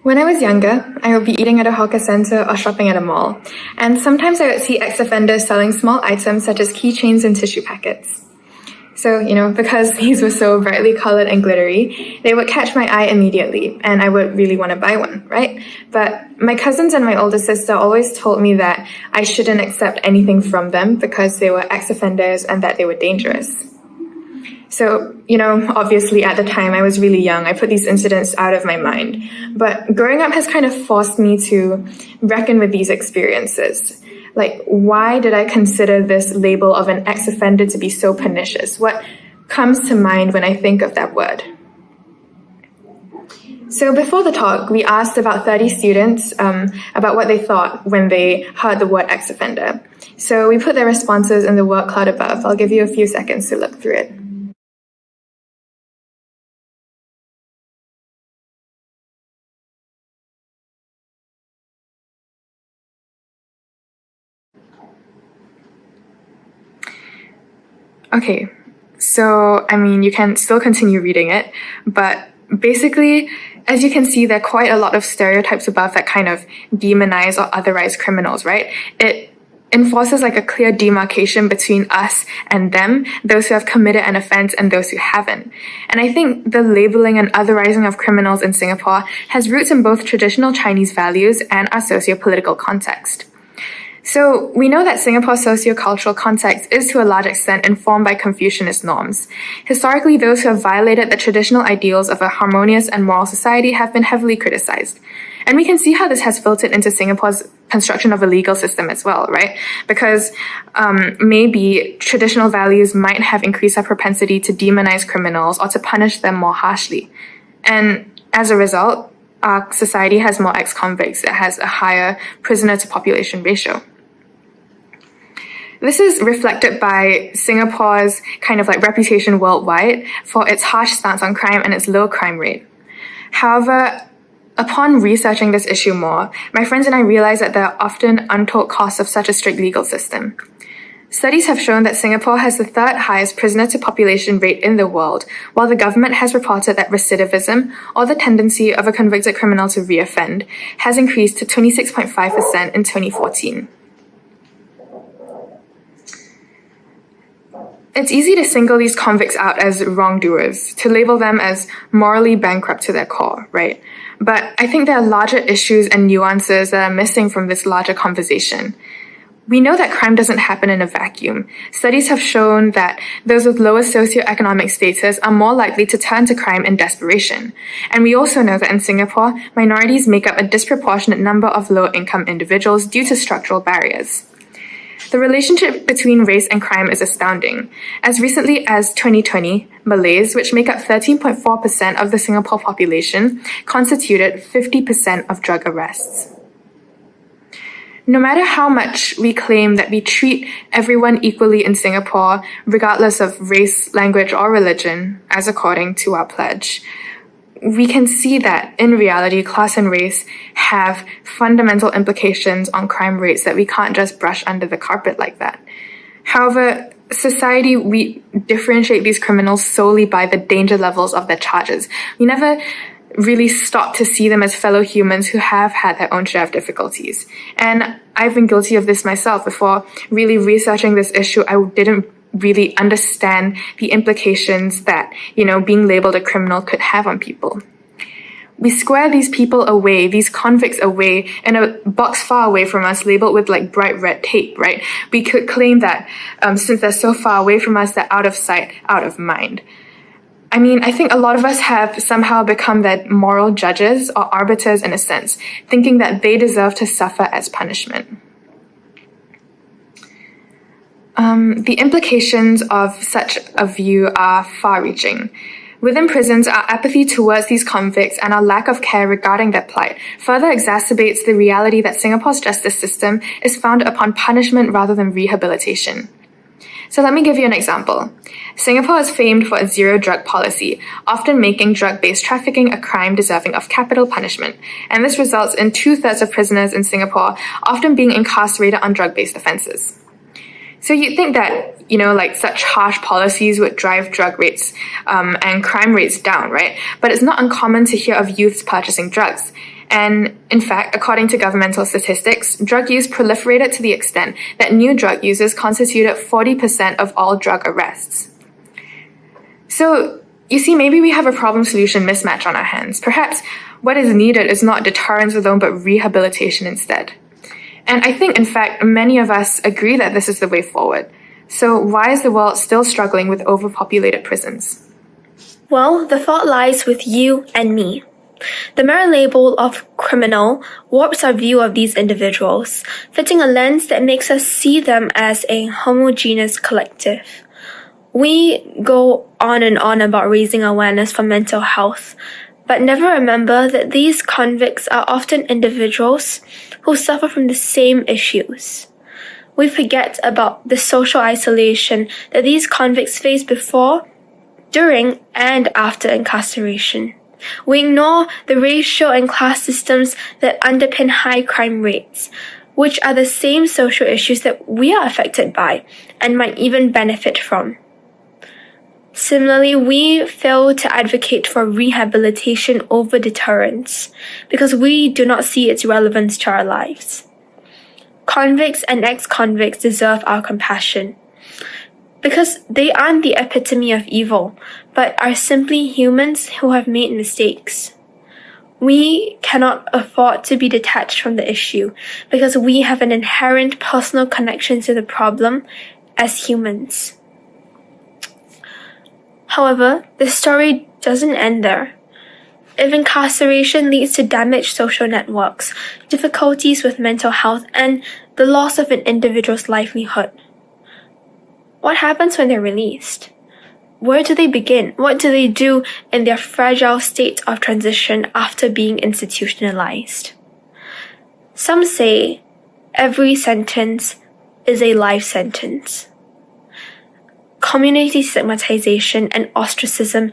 When I was younger, I would be eating at a hawker center or shopping at a mall, and sometimes I would see ex-offenders selling small items such as keychains and tissue packets. So, because these were so brightly colored and glittery, they would catch my eye immediately, and I would really want to buy one, right? But my cousins and my older sister always told me that I shouldn't accept anything from them because they were ex-offenders and that they were dangerous. So, obviously at the time I was really young, I put these incidents out of my mind. But growing up has kind of forced me to reckon with these experiences. Like, why did I consider this label of an ex-offender to be so pernicious? What comes to mind when I think of that word? So before the talk, we asked about 30 students about what they thought when they heard the word ex-offender. So we put their responses in the word cloud above. I'll give you a few seconds to look through it. Okay, so, you can still continue reading it, but basically, as you can see, there are quite a lot of stereotypes above that kind of demonize or otherize criminals, right? It enforces like a clear demarcation between us and them, those who have committed an offense and those who haven't. And I think the labeling and otherizing of criminals in Singapore has roots in both traditional Chinese values and our socio-political context. So we know that Singapore's socio-cultural context is to a large extent informed by Confucianist norms. Historically, those who have violated the traditional ideals of a harmonious and moral society have been heavily criticized. And we can see how this has filtered into Singapore's construction of a legal system as well, right? Because maybe traditional values might have increased our propensity to demonize criminals or to punish them more harshly. And as a result, our society has more ex-convicts. It has a higher prisoner-to-population ratio. This is reflected by Singapore's kind of like reputation worldwide for its harsh stance on crime and its low crime rate. However, upon researching this issue more, my friends and I realized that there are often untold costs of such a strict legal system. Studies have shown that Singapore has the third highest prisoner-to-population rate in the world, while the government has reported that recidivism, or the tendency of a convicted criminal to reoffend, has increased to 26.5% in 2014. It's easy to single these convicts out as wrongdoers, to label them as morally bankrupt to their core, right? But I think there are larger issues and nuances that are missing from this larger conversation. We know that crime doesn't happen in a vacuum. Studies have shown that those with lower socioeconomic status are more likely to turn to crime in desperation. And we also know that in Singapore, minorities make up a disproportionate number of low-income individuals due to structural barriers. The relationship between race and crime is astounding. As recently as 2020, Malays, which make up 13.4% of the Singapore population, constituted 50% of drug arrests. No matter how much we claim that we treat everyone equally in Singapore, regardless of race, language, or religion, as according to our pledge, we can see that, in reality, class and race have fundamental implications on crime rates that we can't just brush under the carpet like that. However, society, we differentiate these criminals solely by the danger levels of their charges. We never really stop to see them as fellow humans who have had their own share of difficulties. And I've been guilty of this myself. Before really researching this issue, I didn't really understand the implications that, being labeled a criminal could have on people. We square these people away, these convicts away, in a box far away from us, labeled with like bright red tape, right? We could claim that since they're so far away from us, they're out of sight, out of mind. I think a lot of us have somehow become their moral judges or arbiters in a sense, thinking that they deserve to suffer as punishment. The implications of such a view are far-reaching. Within prisons, our apathy towards these convicts and our lack of care regarding their plight further exacerbates the reality that Singapore's justice system is founded upon punishment rather than rehabilitation. So let me give you an example. Singapore is famed for its zero-drug policy, often making drug-based trafficking a crime deserving of capital punishment, and this results in 2/3 of prisoners in Singapore often being incarcerated on drug-based offences. So you'd think that, such harsh policies would drive drug rates and crime rates down, right? But it's not uncommon to hear of youths purchasing drugs. And in fact, according to governmental statistics, drug use proliferated to the extent that new drug users constituted 40% of all drug arrests. So, you see, maybe we have a problem-solution mismatch on our hands. Perhaps what is needed is not deterrence alone, but rehabilitation instead. And I think, in fact, many of us agree that this is the way forward. So why is the world still struggling with overpopulated prisons? Well, the fault lies with you and me. The mere label of criminal warps our view of these individuals, fitting a lens that makes us see them as a homogeneous collective. We go on and on about raising awareness for mental health, but never remember that these convicts are often individuals who suffer from the same issues. We forget about the social isolation that these convicts face before, during, and after incarceration. We ignore the racial and class systems that underpin high crime rates, which are the same social issues that we are affected by and might even benefit from. Similarly, we fail to advocate for rehabilitation over deterrence because we do not see its relevance to our lives. Convicts and ex-convicts deserve our compassion because they aren't the epitome of evil, but are simply humans who have made mistakes. We cannot afford to be detached from the issue because we have an inherent personal connection to the problem as humans. However, the story doesn't end there. If incarceration leads to damaged social networks, difficulties with mental health, and the loss of an individual's livelihood, what happens when they're released? Where do they begin? What do they do in their fragile state of transition after being institutionalized? Some say every sentence is a life sentence. Community stigmatization and ostracism,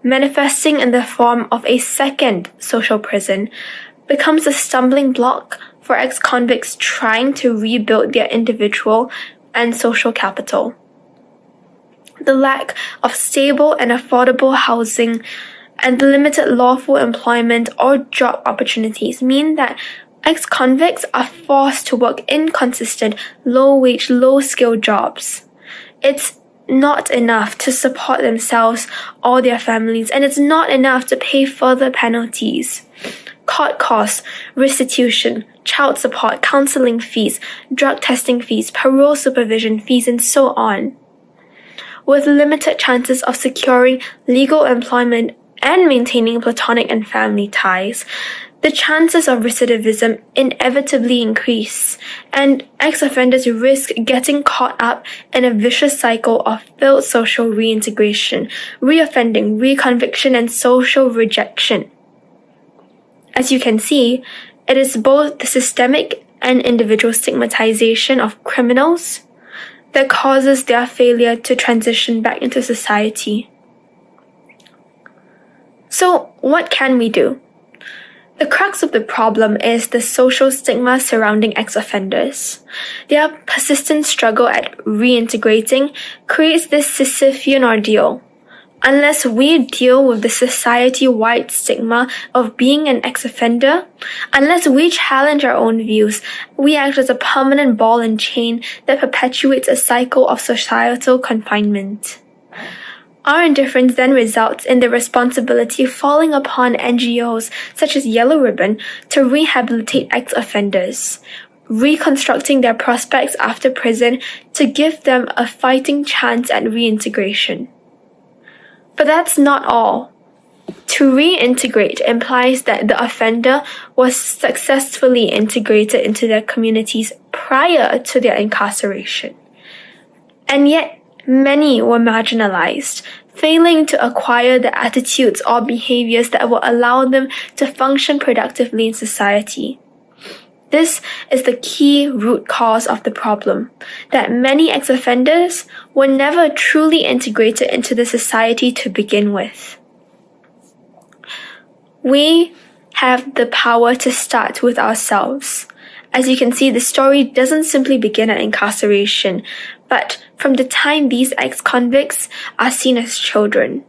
manifesting in the form of a second social prison, becomes a stumbling block for ex-convicts trying to rebuild their individual and social capital. The lack of stable and affordable housing and the limited lawful employment or job opportunities mean that ex-convicts are forced to work inconsistent, low-wage, low-skill jobs. It's not enough to support themselves or their families, and it's not enough to pay further penalties. Court costs, restitution, child support, counseling fees, drug testing fees, parole supervision fees, and so on. With limited chances of securing legal employment and maintaining platonic and family ties, the chances of recidivism inevitably increase, and ex-offenders risk getting caught up in a vicious cycle of failed social reintegration, reoffending, reconviction, and social rejection. As you can see, it is both the systemic and individual stigmatization of criminals that causes their failure to transition back into society. So, what can we do? The crux of the problem is the social stigma surrounding ex-offenders. Their persistent struggle at reintegrating creates this Sisyphean ordeal. Unless we deal with the society-wide stigma of being an ex-offender, unless we challenge our own views, we act as a permanent ball and chain that perpetuates a cycle of societal confinement. Our indifference then results in the responsibility falling upon NGOs such as Yellow Ribbon to rehabilitate ex-offenders, reconstructing their prospects after prison to give them a fighting chance at reintegration. But that's not all. To reintegrate implies that the offender was successfully integrated into their communities prior to their incarceration. And yet, many were marginalized, failing to acquire the attitudes or behaviors that will allow them to function productively in society. This is the key root cause of the problem, that many ex-offenders were never truly integrated into the society to begin with. We have the power to start with ourselves. As you can see, the story doesn't simply begin at incarceration, but from the time these ex-convicts are seen as children.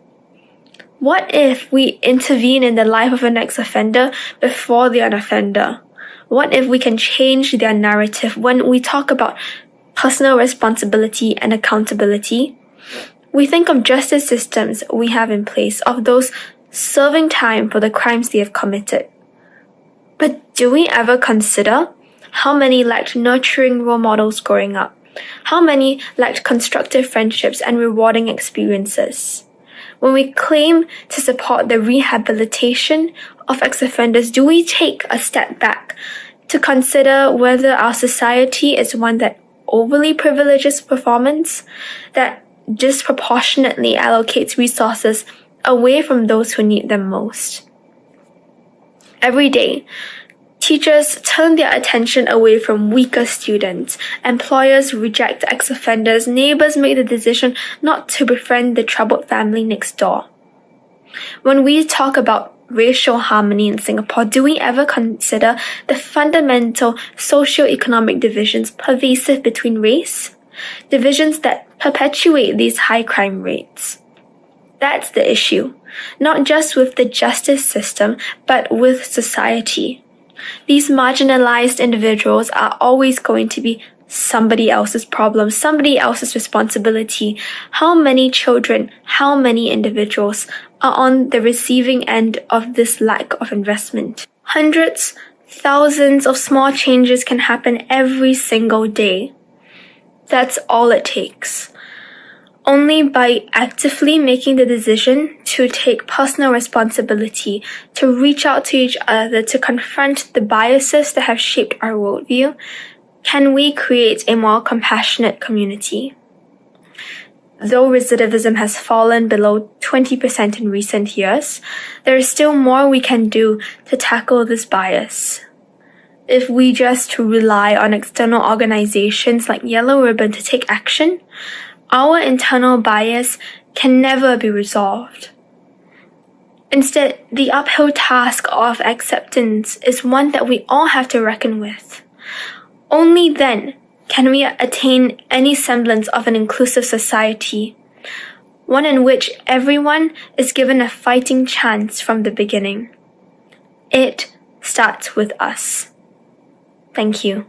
What if we intervene in the life of an ex-offender before they're an offender? What if we can change their narrative when we talk about personal responsibility and accountability? We think of justice systems we have in place, of those serving time for the crimes they have committed. But do we ever consider how many lacked nurturing role models growing up? How many lacked constructive friendships and rewarding experiences? When we claim to support the rehabilitation of ex-offenders, do we take a step back to consider whether our society is one that overly privileges performance, that disproportionately allocates resources away from those who need them most? Every day, teachers turn their attention away from weaker students. Employers reject ex-offenders. Neighbors make the decision not to befriend the troubled family next door. When we talk about racial harmony in Singapore, do we ever consider the fundamental socio-economic divisions pervasive between race? Divisions that perpetuate these high crime rates. That's the issue, not just with the justice system, but with society. These marginalized individuals are always going to be somebody else's problem, somebody else's responsibility. How many children, how many individuals are on the receiving end of this lack of investment? Hundreds, thousands of small changes can happen every single day. That's all it takes. Only by actively making the decision to take personal responsibility, to reach out to each other, to confront the biases that have shaped our worldview, can we create a more compassionate community. Though recidivism has fallen below 20% in recent years, there is still more we can do to tackle this bias. If we just rely on external organizations like Yellow Ribbon to take action, our internal bias can never be resolved. Instead, the uphill task of acceptance is one that we all have to reckon with. Only then can we attain any semblance of an inclusive society, one in which everyone is given a fighting chance from the beginning. It starts with us. Thank you.